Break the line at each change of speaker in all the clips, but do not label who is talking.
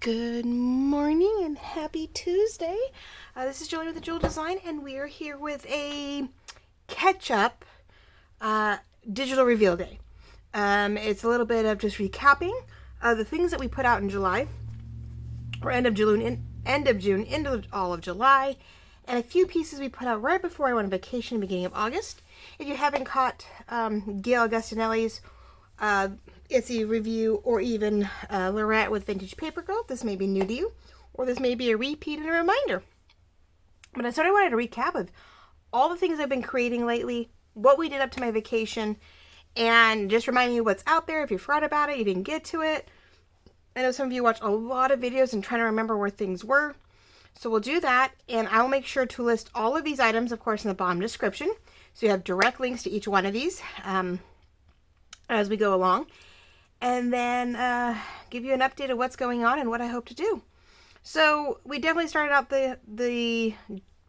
Good morning and happy Tuesday. This is Julie with the Jewel Design, and we are here with a catch-up digital reveal day. It's a little bit of just recapping the things that we put out in July, or end of June into all of July, and a few pieces we put out right before I went on vacation, beginning of August. If you haven't caught Gail Agustinelli's Itsy review, or even Lorette with Vintage Paper Girl, this may be new to you, or this may be a repeat and a reminder. But I sort of wanted to recap of all the things I've been creating lately, what we did up to my vacation, and just reminding you what's out there if you forgot about it, you didn't get to it. I know some of you watch a lot of videos and trying to remember where things were. So we'll do that, and I'll make sure to list all of these items, of course, in the bottom description. So you have direct links to each one of these as we go along. And then give you an update of what's going on and what I hope to do. So we definitely started out the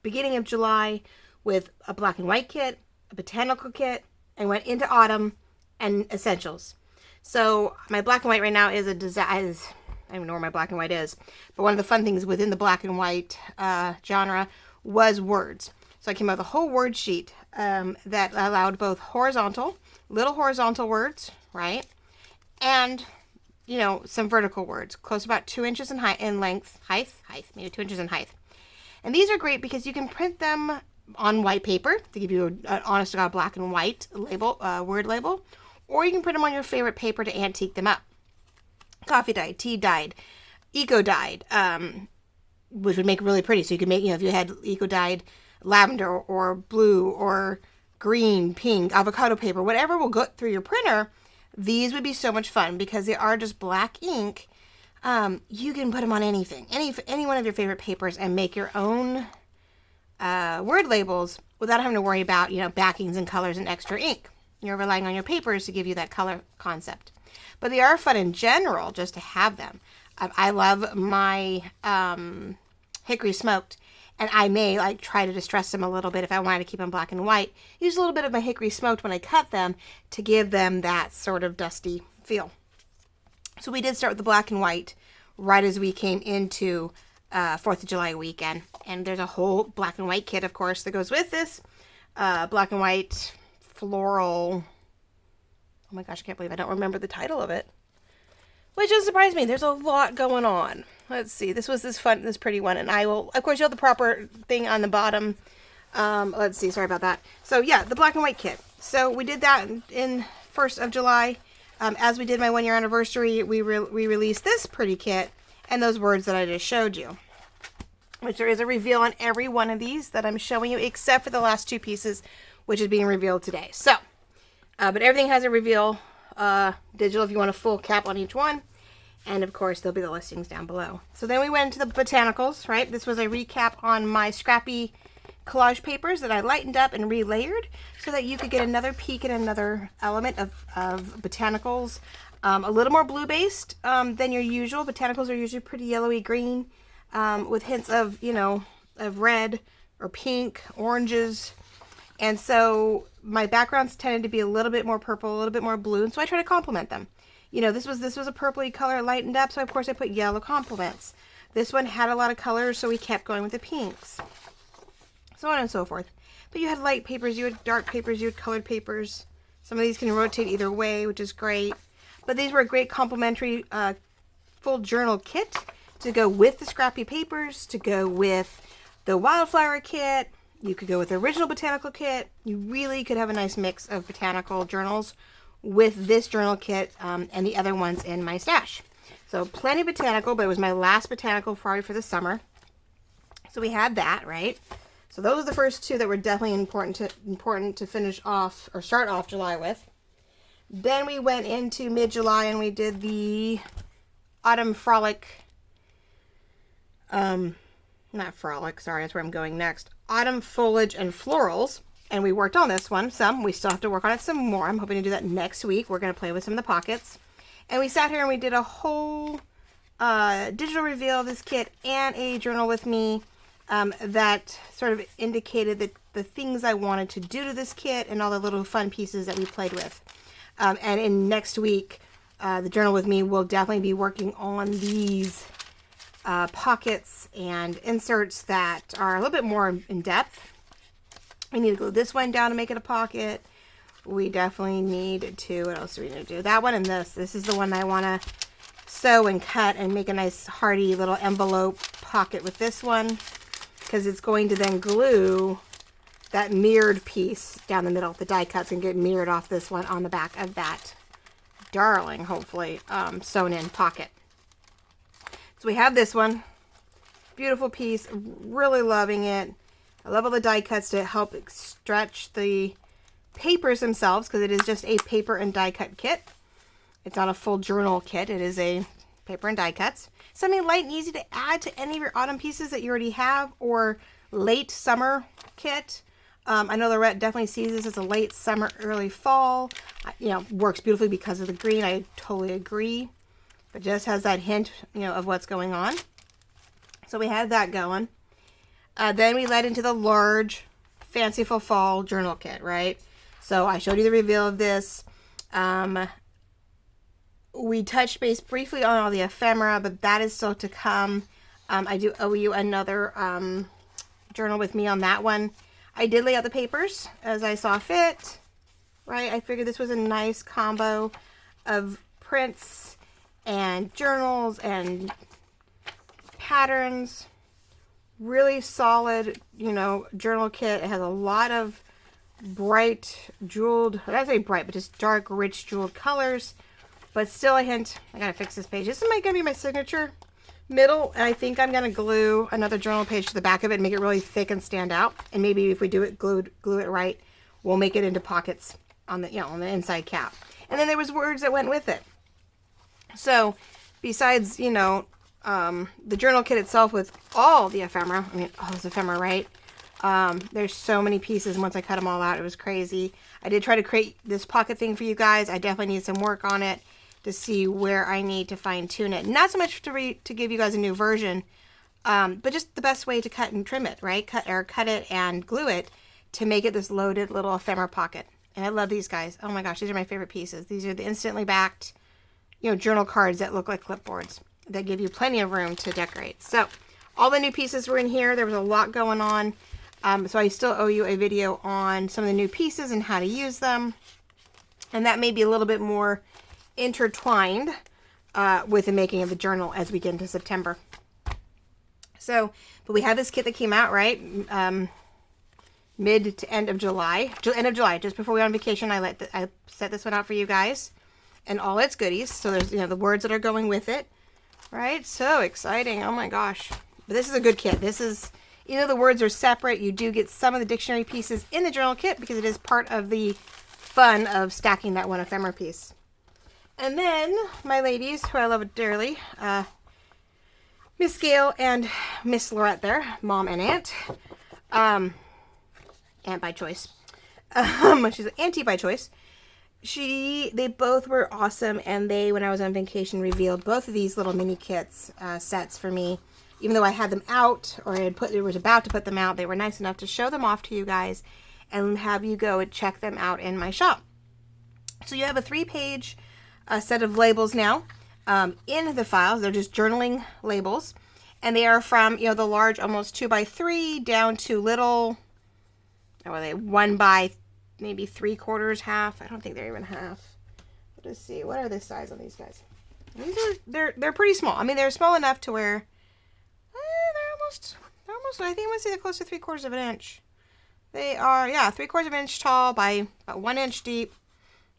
beginning of July with a black and white kit, a botanical kit, and went into autumn and essentials. So my black and white right now is a design. I don't even know where my black and white is, but one of the fun things within the black and white genre was words. So I came out with a whole word sheet that allowed both little horizontal words, right? And, you know, some vertical words, close to about 2 inches in height, maybe 2 inches in height. And these are great because you can print them on white paper to give you an honest to God black and white label, word label, or you can print them on your favorite paper to antique them up. Coffee dyed, tea dyed, eco dyed, which would make it really pretty. So you could make, if you had eco dyed lavender or blue or green, pink, avocado paper, whatever will go through your printer. These would be so much fun because they are just black ink. You can put them on anything, any one of your favorite papers, and make your own word labels without having to worry about, backings and colors and extra ink. You're relying on your papers to give you that color concept. But they are fun in general just to have them. I love my hickory smoked, and I may try to distress them a little bit if I wanted to keep them black and white. Use a little bit of my hickory smoked when I cut them to give them that sort of dusty feel. So we did start with the black and white right as we came into 4th of July weekend. And there's a whole black and white kit, of course, that goes with this. Black and white floral. Oh my gosh, I can't believe I don't remember the title of it. Which doesn't surprise me. There's a lot going on. Let's see. This was this pretty one. And I will, of course, you have the proper thing on the bottom. Let's see. Sorry about that. So, yeah, the black and white kit. So, we did that in 1st of July. As we did my 1-year anniversary, we released this pretty kit and those words that I just showed you. Which there is a reveal on every one of these that I'm showing you, except for the last 2 pieces, which is being revealed today. So, but everything has a reveal. Digital if you want a full cap on each one, and of course there'll be the listings down below. So then we went into the botanicals, right? This was a recap on my scrappy collage papers that I lightened up and relayered so that you could get another peek at another element of botanicals. A little more blue based than your usual. Botanicals are usually pretty yellowy green with hints of of red or pink, oranges. And so my backgrounds tended to be a little bit more purple, a little bit more blue, and so I try to complement them. This was a purpley color lightened up, so of course I put yellow complements. This one had a lot of colors, so we kept going with the pinks. So on and so forth. But you had light papers, you had dark papers, you had colored papers. Some of these can rotate either way, which is great. But these were a great complementary full journal kit to go with the scrappy papers, to go with the wildflower kit. You could go with the original botanical kit. You really could have a nice mix of botanical journals with this journal kit and the other ones in my stash. So plenty of botanical, but it was my last botanical for the summer. So we had that, right? So those are the first 2 that were definitely important to finish off or start off July with. Then we went into mid-July and we did the Autumn Frolic. Not Frolic, sorry, that's where I'm going next. Autumn Foliage and Florals. And we worked on this one some. We still have to work on it some more. I'm hoping to do that next week. We're going to play with some of the pockets. And we sat here and we did a whole digital reveal of this kit and a journal with me that sort of indicated the things I wanted to do to this kit and all the little fun pieces that we played with. And in next week, the journal with me will definitely be working on these pockets and inserts that are a little bit more in depth. We need to glue this one down to make it a pocket. We definitely need to, what else do we need to do? That one and this. This is the one I want to sew and cut and make a nice hardy little envelope pocket with this one, because it's going to then glue that mirrored piece down the middle. The die cuts can get mirrored off this one on the back of that darling, hopefully, sewn in pocket. So we have this one. Beautiful piece. Really loving it. I love all the die cuts to help stretch the papers themselves, because it is just a paper and die cut kit. It's not a full journal kit. It is a paper and die cuts. Something light and easy to add to any of your autumn pieces that you already have, or late summer kit. I know Lorette definitely sees this as a late summer, early fall. You know, works beautifully because of the green. I totally agree. But just has that hint, you know, of what's going on. So we had that going. Then we led into the large Fanciful Fall journal kit, right? So I showed you the reveal of this. We touched base briefly on all the ephemera, but that is still to come. I do owe you another journal with me on that one. I did lay out the papers as I saw fit, right? I figured this was a nice combo of prints and journals and patterns. Really solid, you know, journal kit. It has a lot of bright jeweled, I don't say bright, but just dark, rich jeweled colors. But still a hint. I gotta fix this page. This is gonna be my signature middle, and I think I'm gonna glue another journal page to the back of it and make it really thick and stand out. And maybe if we do it glue it right, we'll make it into pockets on the, you know, on the inside cap. And then there was words that went with it. So besides, you know, the journal kit itself with all the ephemera, I mean, all those ephemera, right? There's so many pieces. Once I cut them all out, it was crazy. I did try to create this pocket thing for you guys. I definitely need some work on it to see where I need to fine tune it. Not so much to give you guys a new version, but just the best way to cut and trim it, right? Cut it and glue it to make it this loaded little ephemera pocket. And I love these guys. Oh my gosh, these are my favorite pieces. These are the instantly backed, you know, journal cards that look like clipboards that give you plenty of room to decorate. So all the new pieces were in here. There was a lot going on. So I still owe you a video on some of the new pieces and how to use them. And that may be a little bit more intertwined with the making of the journal as we get into September. So, but we have this kit that came out, right? Mid to end of July. End of July, just before we went on vacation, I set this one out for you guys. And all its goodies. So there's, you know, the words that are going with it. Right? So exciting. Oh my gosh. But this is a good kit. This is, even though the words are separate, you do get some of the dictionary pieces in the journal kit because it is part of the fun of stacking that one ephemera piece. And then my ladies, who I love dearly, Miss Gail and Miss Lorette there, mom and aunt, aunt by choice. She's an auntie by choice. They both were awesome, and they, when I was on vacation, revealed both of these little mini kits, sets for me. Even though I had them out, or I was about to put them out, they were nice enough to show them off to you guys and have you go and check them out in my shop. So you have a 3-page set of labels now in the files. They're just journaling labels, and they are from, you know, the large, almost 2x3 down to little, what are they, 1 by maybe 3/4, half. I don't think they're even half. Let's see, what are the size on these guys? These are, they're pretty small. I mean, they're small enough to where they're almost, I think I'm gonna say they're close to 3/4 of an inch. They are, yeah, 3/4 of an inch tall by about 1 inch deep.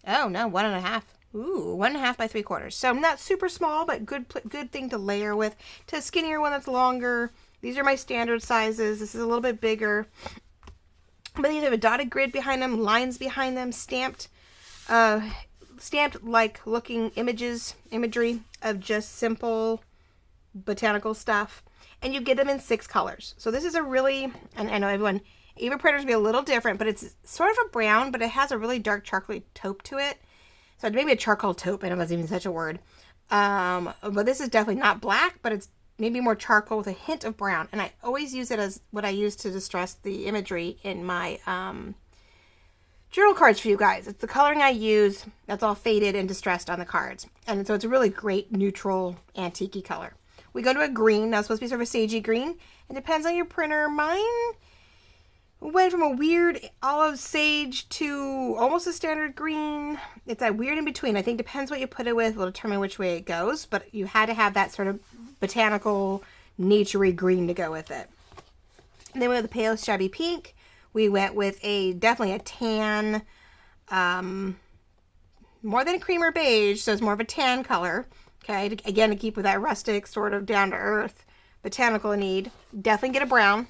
Oh no, 1.5. Ooh, 1.5 by 3/4. So not super small, but good thing to layer with. To a skinnier one that's longer. These are my standard sizes. This is a little bit bigger. But these have a dotted grid behind them, lines behind them, stamped like looking imagery of just simple botanical stuff. And you get them in 6 colors. So this is a really, and I know everyone, Eva printers be a little different, but it's sort of a brown, but it has a really dark chocolate taupe to it. So maybe a charcoal taupe, I know that's even such a word. But this is definitely not black, but it's maybe more charcoal with a hint of brown. And I always use it as what I use to distress the imagery in my journal cards for you guys. It's the coloring I use that's all faded and distressed on the cards. And so it's a really great neutral antique-y color. We go to a green. Now it's supposed to be sort of a sagey green. It depends on your printer. Mine went from a weird olive sage to almost a standard green. It's that weird in between. I think depends what you put it with will determine which way it goes, but you had to have that sort of botanical, naturey green to go with it. And then we went with the pale shabby pink. We went with definitely a tan, more than a cream or beige, so it's more of a tan color. Okay, again, to keep with that rustic, sort of down-to-earth botanical need. Definitely get a brown.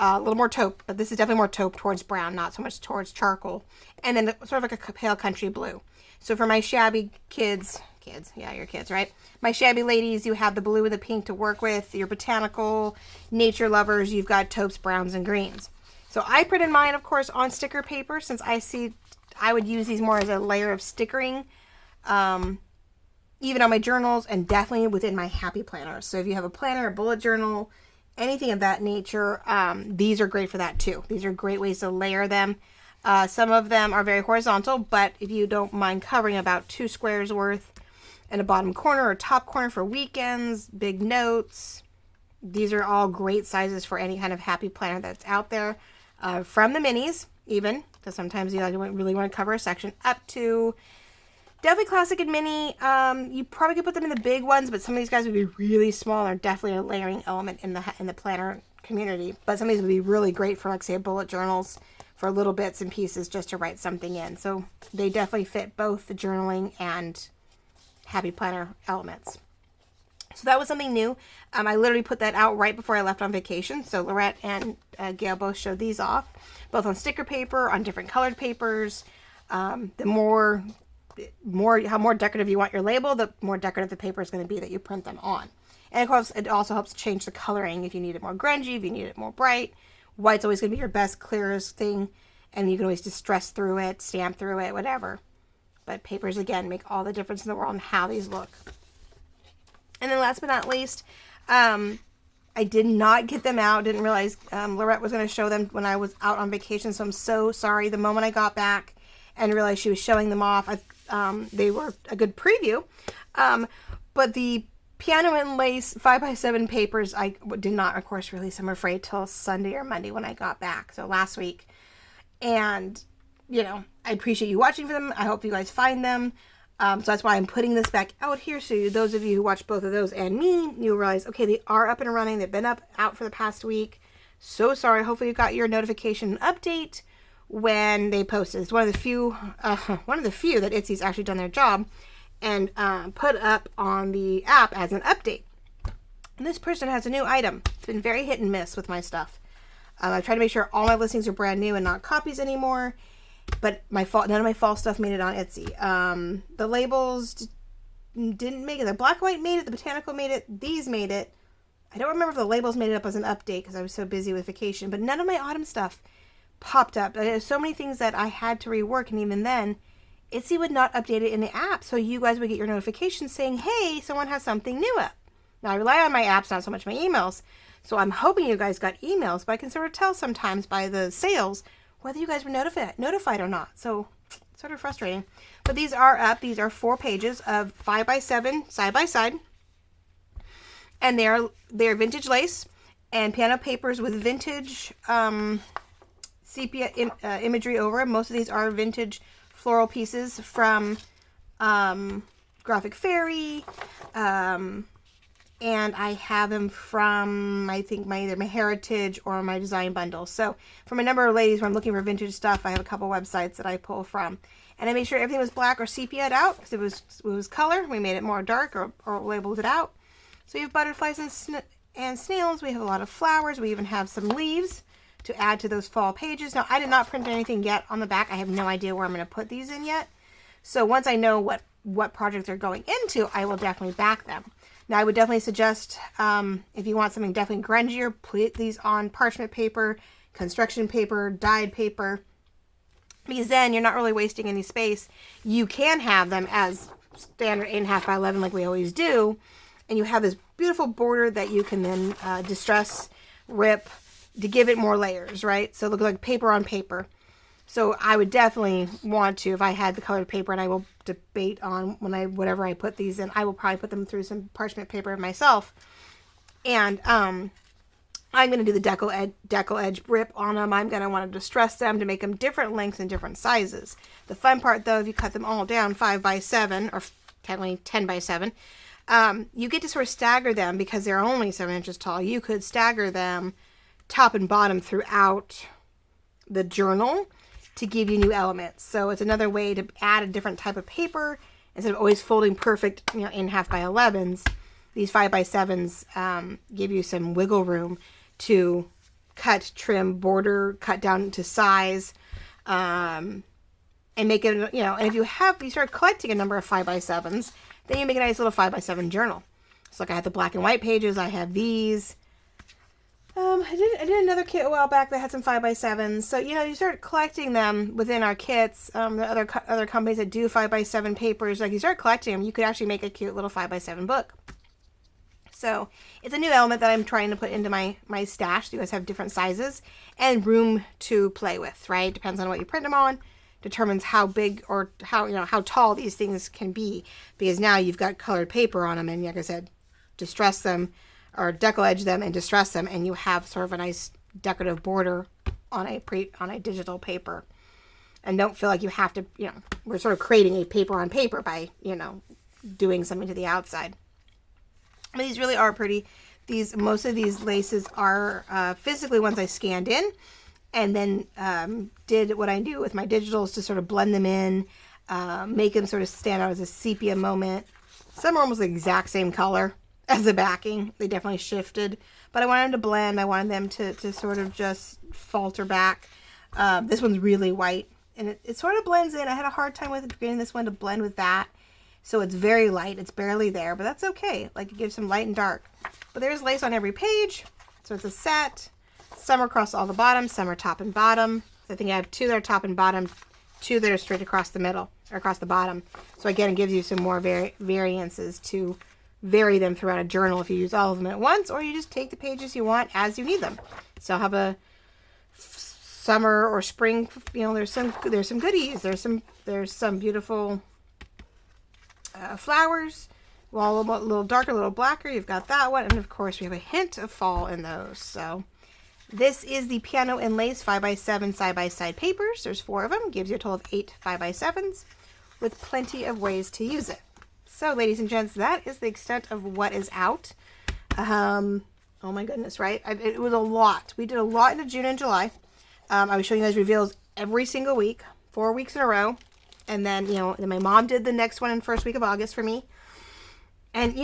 A little more taupe, but this is definitely more taupe towards brown, not so much towards charcoal. And then sort of like a pale country blue. So for my shabby kids, yeah, your kids, right? My shabby ladies, you have the blue and the pink to work with. Your botanical nature lovers, you've got taupes, browns, and greens. So I printed mine, of course, on sticker paper, since I would use these more as a layer of stickering, even on my journals, and definitely within my happy planners. So if you have a planner, a bullet journal, anything of that nature, these are great for that too. These are great ways to layer them. Some of them are very horizontal, but if you don't mind covering about 2 squares worth in a bottom corner or top corner for weekends, big notes, these are all great sizes for any kind of happy planner that's out there. From the minis, even, because sometimes you really want to cover a section, up to definitely classic and mini. You probably could put them in the big ones, but some of these guys would be really small and are definitely a layering element in the planner community. But some of these would be really great for, like, say, bullet journals, for little bits and pieces just to write something in. So they definitely fit both the journaling and happy planner elements. So that was something new. I literally put that out right before I left on vacation. So Lorette and Gail both showed these off, both on sticker paper, on different colored papers. The how more decorative you want your label, the more decorative the paper is going to be that you print them on. And of course, it also helps change the coloring if you need it more grungy, if you need it more bright. White's always going to be your best, clearest thing, and you can always distress through it, stamp through it, whatever. But papers, again, make all the difference in the world in how these look. And then last but not least, I did not get them out. Didn't realize Lorette was going to show them when I was out on vacation, so I'm so sorry. The moment I got back and realized she was showing them off, they were a good preview. But the Piano and Lace 5x7 papers, I did not, of course, release, I'm afraid, till Sunday or Monday when I got back. So last week. And, you know, I appreciate you watching for them. I hope you guys find them. So that's why I'm putting this back out here. So those of you who watch both of those and me, you'll realize, okay, they are up and running. They've been out for the past week. So sorry. Hopefully you got your notification update when they posted. It's one of the few that Itsy's actually done their job and put up on the app as an update. And this person has a new item. It's been very hit and miss with my stuff. I try to make sure all my listings are brand new and not copies anymore. But none of my fall stuff made it on Etsy. The labels didn't make it. The black and white made it. The Botanical made it. These made it. I don't remember if the labels made it up as an update because I was so busy with vacation. But none of my autumn stuff popped up. There's so many things that I had to rework, and even then, Etsy would not update it in the app, so you guys would get your notifications saying, hey, someone has something new up. Now, I rely on my apps, not so much my emails, so I'm hoping you guys got emails, but I can sort of tell sometimes by the sales whether you guys were notified or not, so it's sort of frustrating. But these are up. These are 4 pages of 5x7 side by side, and they're vintage lace and piano papers with vintage sepia imagery over them. Most of these are vintage floral pieces from Graphic Fairy, and I have them from, I think, either my Heritage or my Design Bundle. So from a number of ladies when I'm looking for vintage stuff, I have a couple websites that I pull from. And I made sure everything was black or sepia'd out because it was color. We made it more dark or labeled it out. So you have butterflies and snails. We have a lot of flowers. We even have some leaves to add to those fall pages. Now, I did not print anything yet on the back. I have no idea where I'm going to put these in yet. So once I know what projects they're going into, I will definitely back them. Now, I would definitely suggest, if you want something definitely grungier, put these on parchment paper, construction paper, dyed paper, because then you're not really wasting any space. You can have them as standard 8.5 by 11 like we always do, and you have this beautiful border that you can then distress, rip, to give it more layers, right? So it looks like paper on paper. So I would definitely want to, if I had the colored paper, and I will debate on whatever I put these in, I will probably put them through some parchment paper myself And I'm going to do the decal edge rip on them. I'm going to want to distress them to make them different lengths and different sizes. The fun part, though, if you cut them all down 5 by 7 or technically 10 by 7, you get to sort of stagger them because they're only 7 inches tall. You could stagger them top and bottom throughout the journal to give you new elements. So it's another way to add a different type of paper instead of always folding perfect, in half by 11s. These 5 by 7s give you some wiggle room to cut, trim, border, cut down to size, and make it, and if you start collecting a number of 5 by 7s, then you make a nice little 5 by 7 journal. So like I have the black and white pages, I have these. I did another kit a while back that had some 5 by 7s. So, you start collecting them within our kits. The other companies that do 5 by 7 papers, like you start collecting them, you could actually make a cute little 5 by 7 book. So it's a new element that I'm trying to put into my stash. You guys have different sizes and room to play with, right? Depends on what you print them on. Determines how big or how tall these things can be, because now you've got colored paper on them, and like I said, distress them or decal edge them and distress them, and you have sort of a nice decorative border on a digital paper. And don't feel like you have to, we're sort of creating a paper on paper by, doing something to the outside. But these really are pretty. Most of these laces are physically ones I scanned in, and then did what I do with my digitals to sort of blend them in, make them sort of stand out as a sepia moment. Some are almost the exact same color as the backing. They definitely shifted, but I wanted them to blend. I wanted them to sort of just falter back. This one's really white, and it sort of blends in. I had a hard time with getting this one to blend with that. So it's very light. It's barely there, but that's okay. Like, it gives some light and dark. But there's lace on every page. So it's a set. Some are across all the bottoms. Some are top and bottom. So I think I have 2 that are top and bottom, 2 that are straight across the middle, or across the bottom. So again, it gives you some more variances to vary them throughout a journal if you use all of them at once, or you just take the pages you want as you need them. So I'll have a summer or spring, there's some goodies. There's some beautiful flowers, well, a little darker, a little blacker. You've got that one, and of course we have a hint of fall in those. So this is the Piano and Lace 5 by 7 side-by-side papers. There's 4 of them. Gives you a total of 8 5 by 7s with plenty of ways to use it. So, ladies and gents, that is the extent of what is out. Oh my goodness, right? It was a lot. We did a lot into June and July. I was showing you guys reveals every single week, 4 weeks in a row. And then, then my mom did the next one in first week of August for me. And,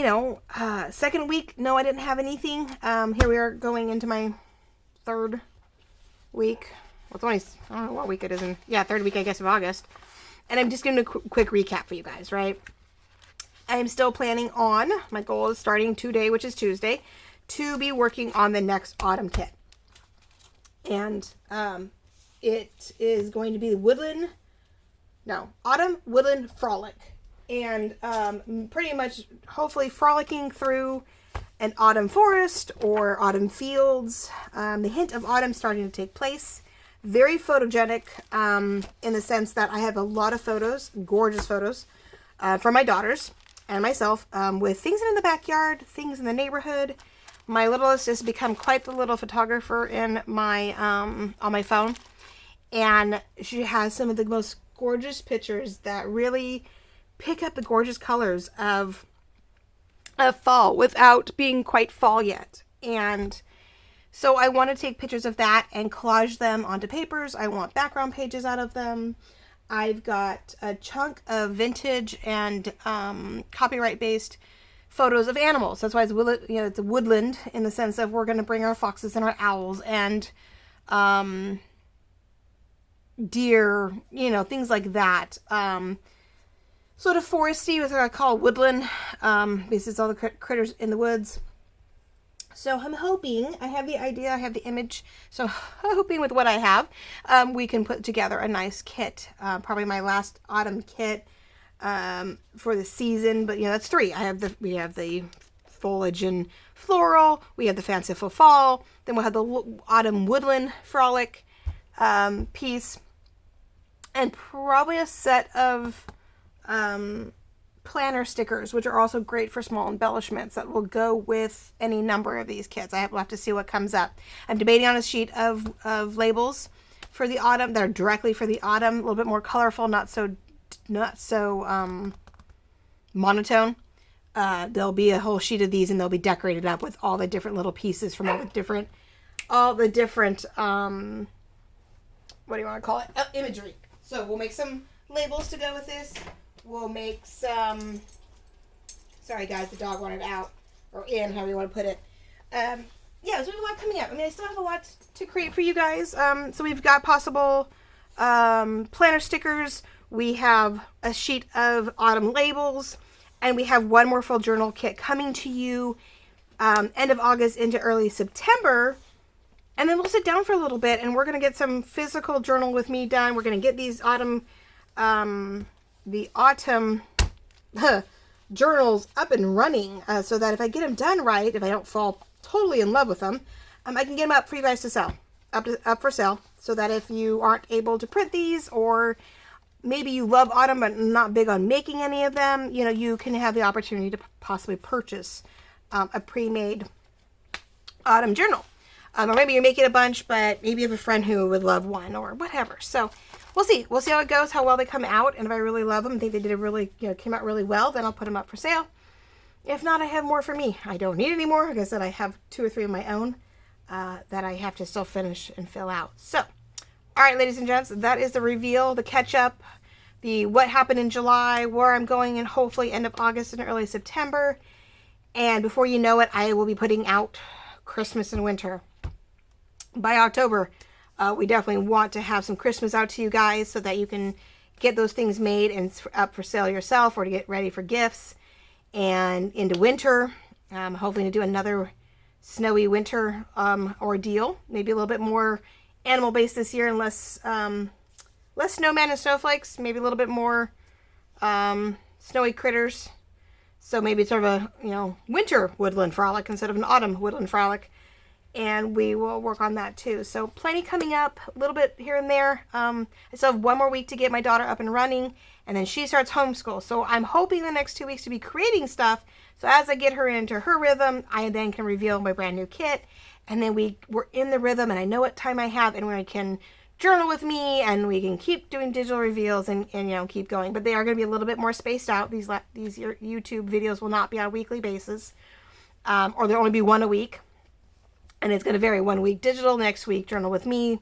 second week, no, I didn't have anything. Here we are going into my 3rd week. Well, it's only, I don't know what week it is in. Yeah, 3rd week, I guess, of August. And I'm just going to do a quick recap for you guys, right? I am still planning on, my goal is starting today, which is Tuesday, to be working on the next autumn kit. And it is going to be the Autumn Woodland Frolic. And pretty much, hopefully, frolicking through an autumn forest or autumn fields. The hint of autumn starting to take place. Very photogenic in the sense that I have a lot of photos, gorgeous photos, from my daughters and myself, with things in the backyard, things in the neighborhood. My littlest has become quite the little photographer in my on my phone, and she has some of the most gorgeous pictures that really pick up the gorgeous colors of fall without being quite fall yet. And so I want to take pictures of that and collage them onto papers. I want background pages out of them. I've got a chunk of vintage and copyright-based photos of animals. That's why it's it's a woodland in the sense of we're going to bring our foxes and our owls and deer, things like that. Sort of foresty, what I call woodland, because it's all the critters in the woods. So I'm hoping, I have the idea, I have the image, so I'm hoping with what I have, we can put together a nice kit. Probably my last autumn kit for the season, but that's 3. We have the Foliage and Floral, we have the Fanciful Fall, then we'll have the Autumn Woodland Frolic piece, and probably a set of planner stickers, which are also great for small embellishments that will go with any number of these kits. We'll have to see what comes up. I'm debating on a sheet of labels for the autumn that are directly for the autumn, a little bit more colorful, not so monotone. There'll be a whole sheet of these, and they'll be decorated up with all the different little pieces from all the different what do you want to call it? Imagery. So we'll make some labels to go with this. We'll make some, sorry guys, the dog wanted out, or in, however you want to put it. Yeah, so we have a lot coming up. I mean, I still have a lot to create for you guys. So we've got possible planner stickers. We have a sheet of autumn labels, and we have one more full journal kit coming to you end of August into early September. And then we'll sit down for a little bit, and we're going to get some physical journal with me done. We're going to get these autumn journals up and running so that if I get them done right, if I don't fall totally in love with them, I can get them up for you guys to sell, up for sale, so that if you aren't able to print these, or maybe you love autumn but not big on making any of them, you know, you can have the opportunity to possibly purchase a pre-made autumn journal. Or maybe you're making a bunch, but maybe you have a friend who would love one or whatever. So we'll see. We'll see how it goes, how well they come out. And if I really love them, think they did a really, came out really well, then I'll put them up for sale. If not, I have more for me. I don't need any more. Like I said, I have 2 or 3 of my own that I have to still finish and fill out. So, all right, ladies and gents, that is the reveal, the catch up, the what happened in July, where I'm going in hopefully end of August and early September. And before you know it, I will be putting out Christmas and winter. By October, we definitely want to have some Christmas out to you guys so that you can get those things made and up for sale yourself, or to get ready for gifts. And into winter, hopefully to do another snowy winter ordeal. Maybe a little bit more animal-based this year, and less snowman and snowflakes. Maybe a little bit more snowy critters. So maybe sort of a winter woodland frolic instead of an autumn woodland frolic. And we will work on that too. So plenty coming up, a little bit here and there. I still have 1 more week to get my daughter up and running, and then she starts homeschool. So I'm hoping the next 2 weeks to be creating stuff. So as I get her into her rhythm, I then can reveal my brand new kit. And then we're in the rhythm, and I know what time I have, and we can journal with me, and we can keep doing digital reveals and keep going. But they are going to be a little bit more spaced out. These YouTube videos will not be on a weekly basis, or there'll only be 1 a week. And it's going to vary. 1 week digital, next week journal with me,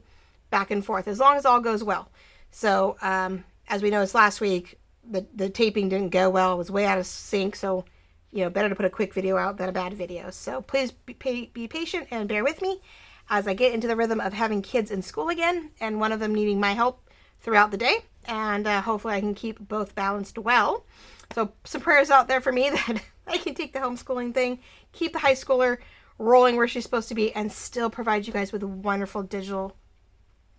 back and forth, as long as all goes well. So as we noticed last week, the taping didn't go well. It was way out of sync. So, better to put a quick video out than a bad video. So please be patient and bear with me as I get into the rhythm of having kids in school again, and one of them needing my help throughout the day. And hopefully I can keep both balanced well. So some prayers out there for me that I can take the homeschooling thing, keep the high schooler rolling where she's supposed to be, and still provide you guys with wonderful digital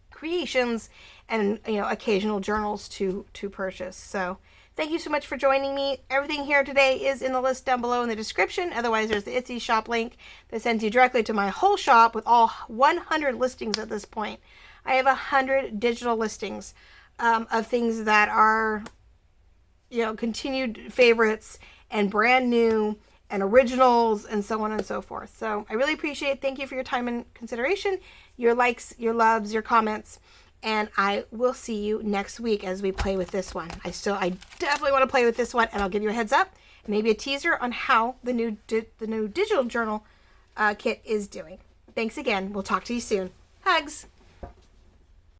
creations and occasional journals to purchase. So thank you so much for joining me. Everything here today is in the list down below in the description. Otherwise, there's the Etsy shop link that sends you directly to my whole shop with all 100 listings at this point. I have 100 digital listings of things that are continued favorites and brand new and originals and so on and so forth. So I really appreciate it. Thank you for your time and consideration, your likes, your loves, your comments, and I will see you next week as we play with this one. I definitely want to play with this one, and I'll give you a heads up, maybe a teaser on how the new digital journal kit is doing. Thanks again. We'll talk to you soon. Hugs.